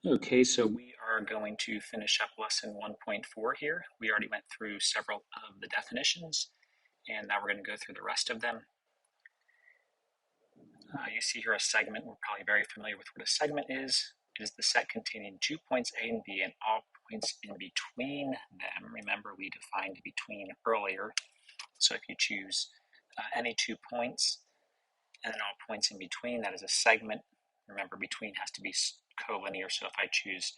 Okay, so we are going to finish up lesson 1.4 here. We already went through several of the definitions, and now we're going to go through the rest of them. You see here a segment. We're probably very familiar with what a segment is. It is the set containing 2 points A and B and all points in between them. Remember, we defined between earlier. So if you choose any 2 points and then all points in between, that is a segment. Remember, between has to be collinear, so if I choose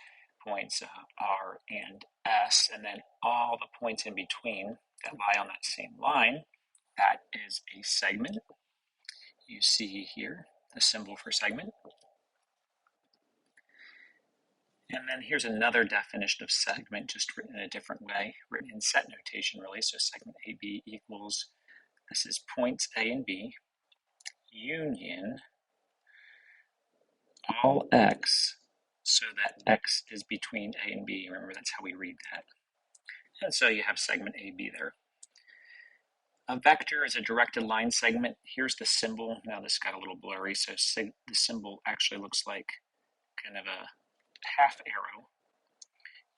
points R and S, and then all the points in between that lie on that same line, that is a segment. You see here the symbol for segment. And then here's another definition of segment, just written in a different way, written in set notation really. So segment AB equals, this is points A and B, union all x, so that x is between A and B. Remember, that's how we read that. And so you have segment AB there. A vector is a directed line segment. Here's the symbol. Now this got a little blurry, so the symbol actually looks like kind of a half arrow.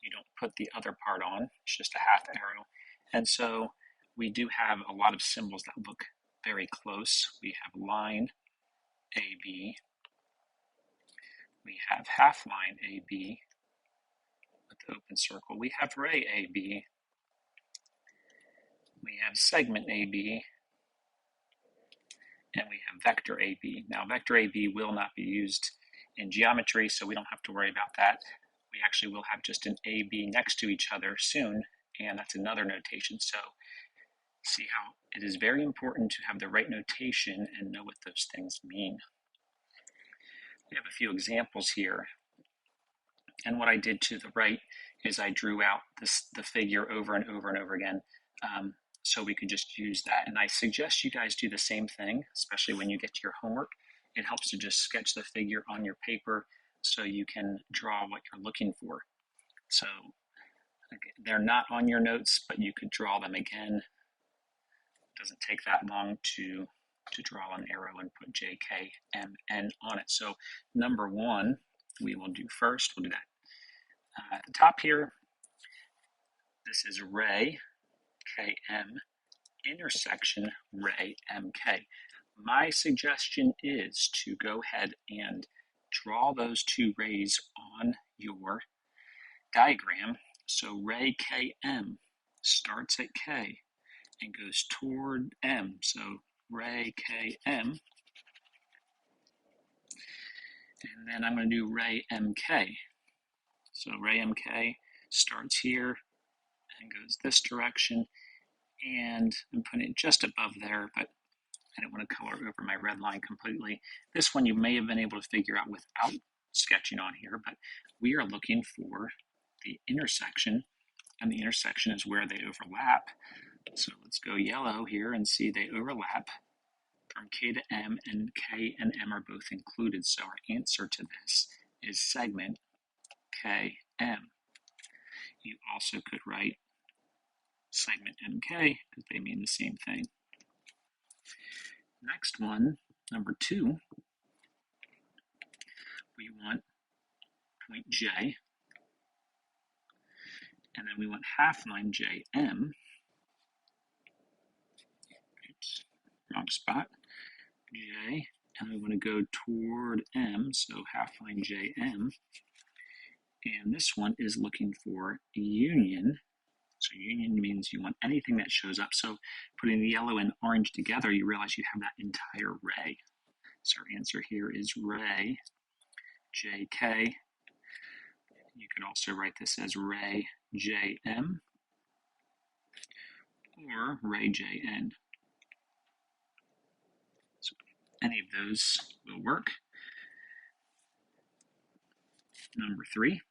You don't put the other part on, it's just a half arrow. And so we do have a lot of symbols that look very close. We have line AB, we have half line AB with the open circle, we have ray AB, we have segment AB, and we have vector AB. Now vector AB will not be used in geometry, so we don't have to worry about that. We actually will have just an AB next to each other soon, and that's another notation. So see how it is very important to have the right notation and know what those things mean. We have a few examples here. And what I did to the right is I drew out the figure over and over and over again, so we could just use that. And I suggest you guys do the same thing, especially when you get to your homework. It helps to just sketch the figure on your paper so you can draw what you're looking for. So they're not on your notes, but you could draw them again. It doesn't take that long to draw an arrow and put J, K, M, N on it. So number one, we will do first. We'll do that. At the top here, this is ray, KM, intersection ray, MK. My suggestion is to go ahead and draw those two rays on your diagram. So ray KM starts at K and goes toward M. So ray KM. And then I'm going to do ray MK. So ray MK starts here and goes this direction. And I'm putting it just above there, but I don't want to color over my red line completely. This one you may have been able to figure out without sketching on here, but we are looking for the intersection, and the intersection is where they overlap. So let's go yellow here and see they overlap from K to M, and K and M are both included. So our answer to this is segment KM. You also could write segment MK because they mean the same thing. Next one, number 2, we want point J, and then we want half line JM. Oops, wrong spot. J, and we want to go toward M, so half line JM. And this one is looking for union. So union means you want anything that shows up. So putting the yellow and orange together, you realize you have that entire ray. So our answer here is ray JK. You could also write this as ray JM or ray JN. So any of those will work. Number 3.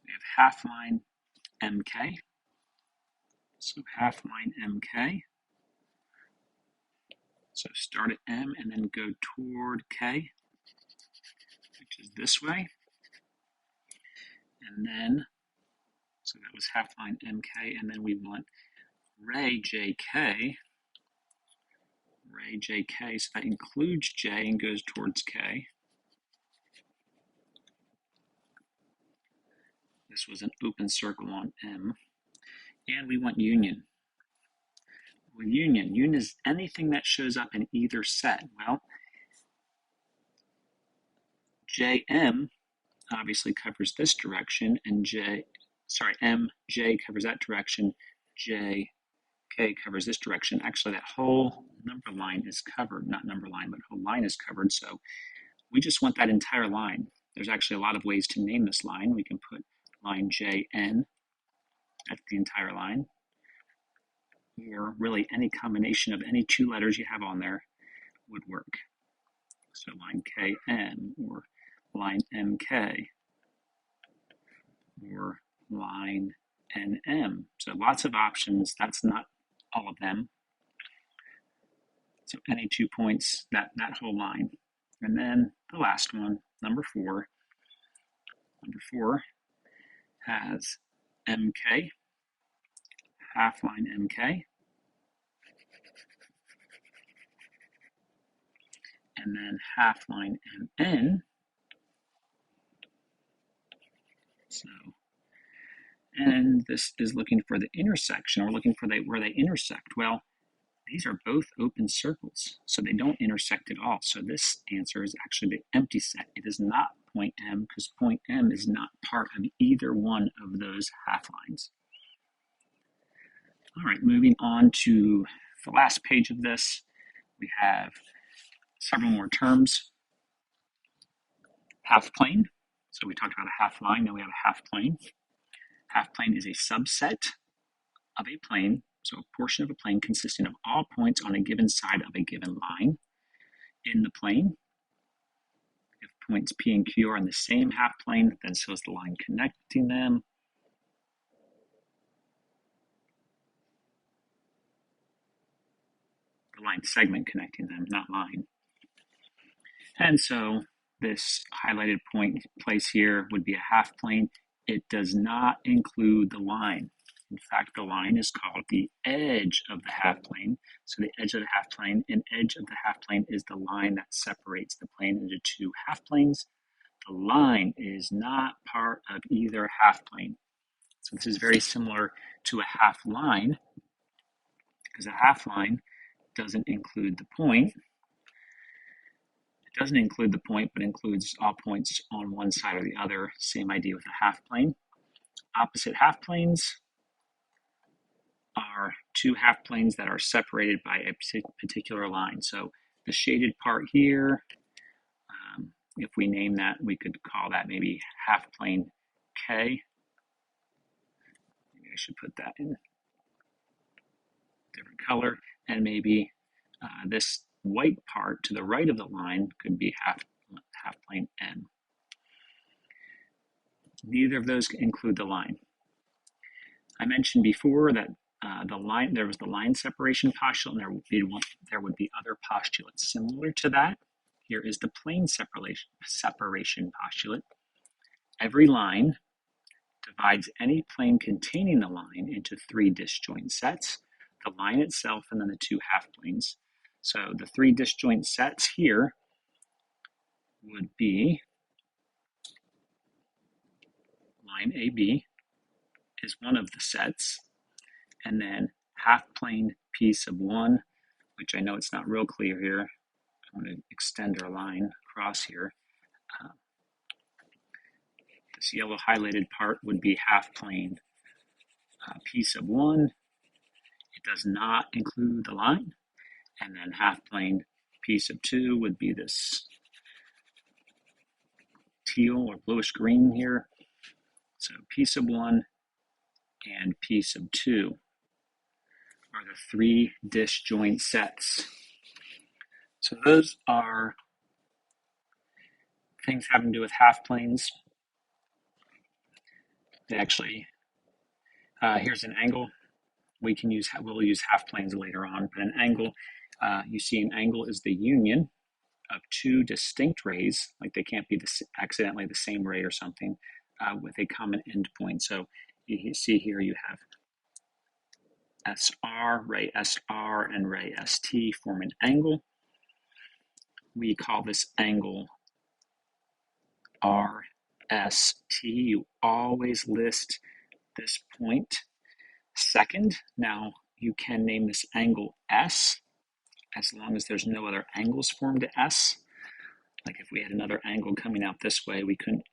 We have half line MK. So half line MK. So start at M and then go toward K, which is this way. And then, so that was half line MK, and then we want ray JK, ray AJK, so that includes J and goes towards K. This was an open circle on M. And we want union. Well, union is anything that shows up in either set. Well, JM obviously covers this direction, and MJ covers that direction, JK covers this direction. Actually, that whole number line is covered, not number line, but whole line is covered. So we just want that entire line. There's actually a lot of ways to name this line. We can put line JN, that's the entire line, or really any combination of any two letters you have on there would work. So line KN, or line MK, or line NM. So lots of options. That's not all of them. So any 2 points, that whole line. And then the last one, number 4. Number 4 has MK, half line MK, and then half line MN. So, and this is looking for the intersection, or looking for where they intersect. Well, these are both open circles, so they don't intersect at all. So this answer is actually the empty set. It is not point M, because point M is not part of either one of those half lines. All right, moving on to the last page of this, we have several more terms. Half plane. So we talked about a half line, now we have a half plane. Half plane is a subset of a plane, so a portion of a plane consisting of all points on a given side of a given line in the plane. If points P and Q are on the same half plane, then so is the line connecting them. The line segment connecting them, not line. And so this highlighted point place here would be a half plane. It does not include the line. In fact, the line is called the edge of the half plane. So the edge of the half plane, an edge of the half plane is the line that separates the plane into two half planes. The line is not part of either half plane. So this is very similar to a half line, because a half line doesn't include the point. It doesn't include the point, but includes all points on one side or the other. Same idea with a half plane. Opposite half planes are two half planes that are separated by a particular line. So the shaded part here, if we name that, we could call that maybe half plane K. Maybe I should put that in a different color. And maybe this white part to the right of the line could be half plane N. Neither of those include the line. I mentioned before that there was the line separation postulate, and there would be other postulates similar to that. Here is the plane separation postulate. Every line divides any plane containing the line into three disjoint sets, the line itself, and then the two half planes. So the three disjoint sets here would be line AB is one of the sets, and then half plane piece of one, which I know it's not real clear here. I'm going to extend our line across here. This yellow highlighted part would be half plane piece of one. It does not include the line. And then half plane piece of two would be this teal or bluish green here. So piece of one and piece of two are the three disjoint sets. So those are things having to do with half planes. They actually, here's an angle. We'll use half planes later on, but an angle, you see an angle is the union of two distinct rays, like they can't be accidentally the same ray or something, with a common endpoint. So you see here you have SR, ray SR, and ray ST form an angle. We call this angle RST. You always list this point second. Now you can name this angle S as long as there's no other angles formed to S. Like if we had another angle coming out this way, we couldn't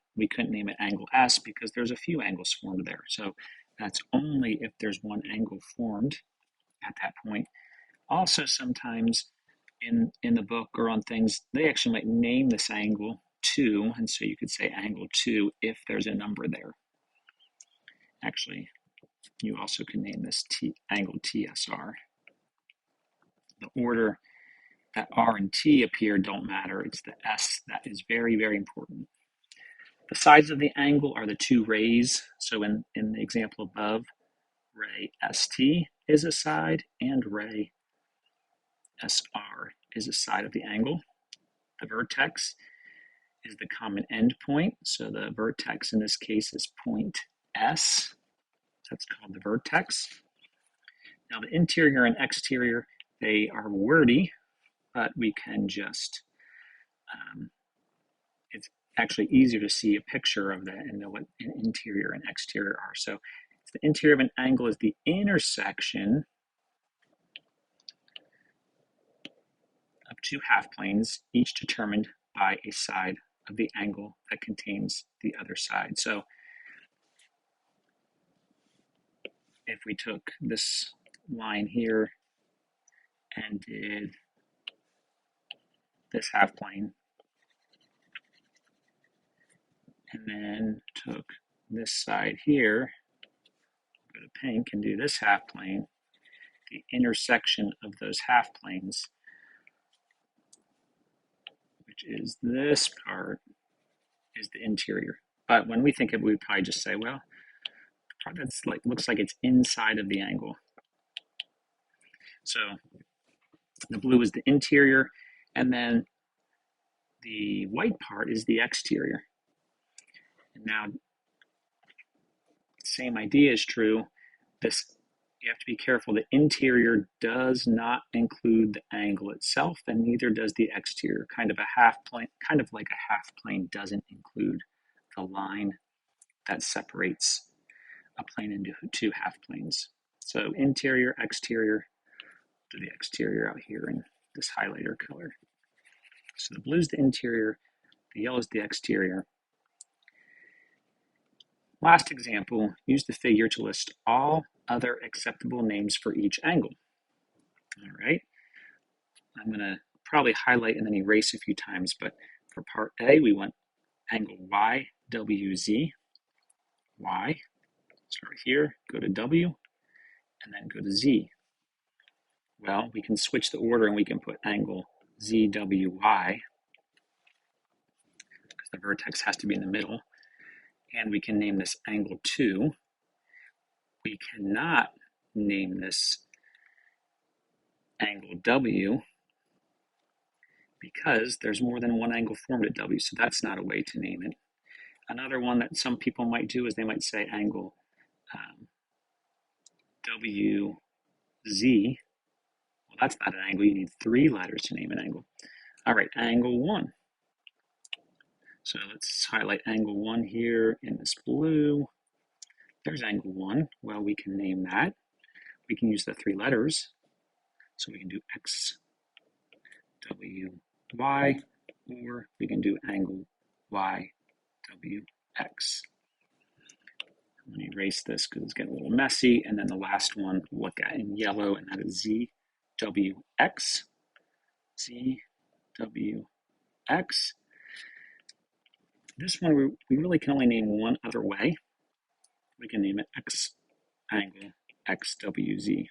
name it angle S because there's a few angles formed there. So that's only if there's one angle formed at that point. Also, sometimes in the book or on things, they actually might name this angle 2, and so you could say angle 2 if there's a number there. Actually, you also can name this angle TSR. The order that R and T appear don't matter. It's the S that is very, very important. The sides of the angle are the two rays. So in the example above, ray ST is a side and ray SR is a side of the angle. The vertex is the common end point. So the vertex in this case is point S. That's called the vertex. Now the interior and exterior, they are wordy, but we can just, it's actually easier to see a picture of that and know what an interior and exterior are. So the interior of an angle is the intersection of two half planes, each determined by a side of the angle that contains the other side. So if we took this line here and did this half plane, and then took this side here, go to pink and do this half plane, the intersection of those half planes, which is this part, is the interior. But when we think of it, we'd probably just say, well, that's like looks like it's inside of the angle. So the blue is the interior, and then the white part is the exterior. And now, same idea is true. This, you have to be careful. The interior does not include the angle itself, and neither does the exterior. Kind of like a half plane doesn't include the line that separates a plane into two half planes. So interior, exterior, do the exterior out here in this highlighter color. So the blue is the interior, the yellow is the exterior. Last example, use the figure to list all other acceptable names for each angle. All right, I'm going to probably highlight and then erase a few times, but for part A, we want angle YWZ. Y, start here, go to W, and then go to Z. Well, we can switch the order and we can put angle ZWY, because the vertex has to be in the middle, and we can name this angle 2. We cannot name this angle W because there's more than one angle formed at W, so that's not a way to name it. Another one that some people might do is they might say angle WZ. Well, that's not an angle. You need 3 letters to name an angle. All right, angle 1. So let's highlight angle 1 here in this blue. There's angle 1. Well, we can name that. We can use the 3 letters. So we can do X, W, Y, or we can do angle Y, W, X. Let me erase this because it's getting a little messy. And then the last one we'll look at in yellow, and that is Z, W, X. Z, W, X. This one we really can only name one other way. We can name it X angle XWZ.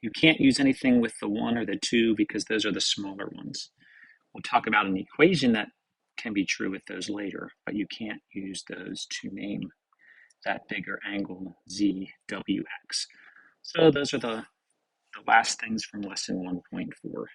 You can't use anything with the 1 or the 2 because those are the smaller ones. We'll talk about an equation that can be true with those later, but you can't use those to name that bigger angle ZWX. So those are the last things from lesson 1.4.